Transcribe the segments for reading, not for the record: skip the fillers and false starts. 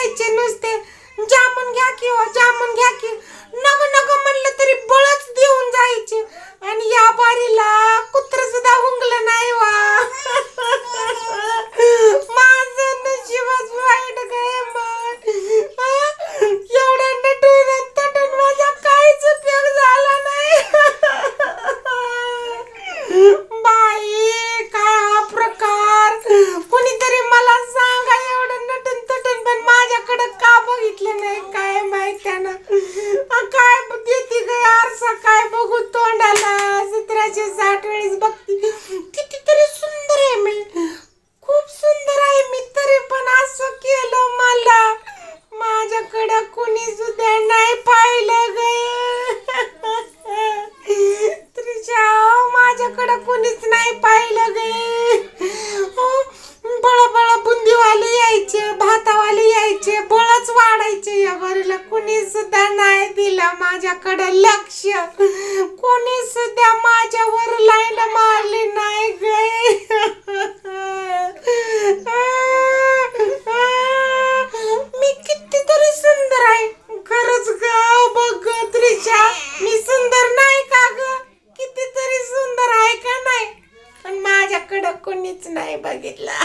यायचे नुसते, जामून घ्या की हो, जामून घ्या की. नग नग म्हणलं तरी बळच देऊन जायचे. आणि या बारीला कुत्र सुद्धा हुंगलं नाही वा. माझं नशीबच वाईट गय मग. एवढ्या नटून तटून माझा काहीच उपयोग झाला नाही. बाई काय हा प्रकार. कुणीतरी मला सांगा, एवढं नटून तटून पण माझ्याकडे का बघितलं नाही काय माहित त्यानं. काय देते ग आरसा, काय बघू तोंडाला. 1760 वेळेस बघते. कितीतरी सुंदर आहे मी, खूप सुंदर आहे मी, तरी पण असं केलं मला. माझ्याकडं कुणी सुद्धा नाही पाहिलं ग. त्रिशा, माझ्याकडं कुणीच नाही पाहिलं ग. बळबळ बुंदीवाले यायचे, भातावाले यायचे, बळच वाढायचे. या बारीला कुणी सुद्धा नाही दिलं माझ्याकडे लक्ष. कोणी सुद्धा माझ्यावर लाईन मारली नाही गे. मी कितीतरी सुंदर आहे खरंच ग. बघ त्रिशा, मी सुंदर नाही का ग? कितीतरी सुंदर आहे का नाही? पण माझ्याकडं कोणीच नाही बघितलं.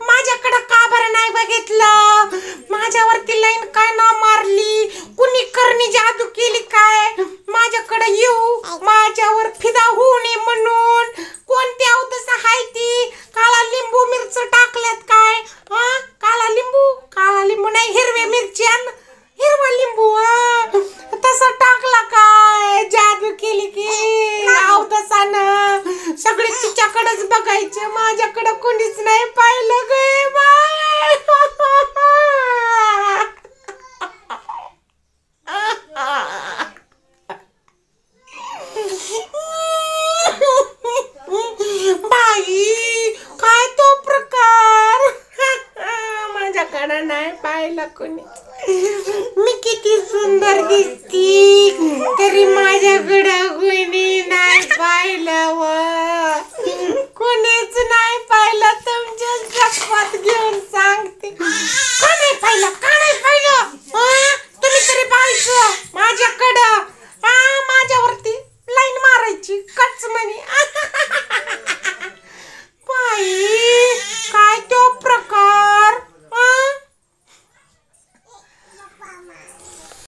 माझ्याकडं का बरं नाही बघितलं? माझ्यावरती लाईन काय ना मारली? कुणी करणी जादू केली काय माझ्याकडे येऊ, माझ्यावर फिदा होऊ नये म्हणून? कोणती अवदसा हाय ती? काळा लिंबू मिरच टाकल्यात काय? काळा लिंबू नाही, हिरवी मिरची आणि हिरवा लिंबू तसं टाकला काय? जादू केली की अवदसानं? सगळे तिच्याकडेच बघायचे, माझ्याकडे कोणीच नाही पाहिलं गे बाय. बाई काय तो प्रकार. माझ्याकडे नाही पाहिलं कोणी. मी किती सुंदर दिसती, तरी माझ्याकडं कोणी नाही पाहिलं व कोणीच नाही पाहिलं. तुमच्या शपथ घेऊन सांगते.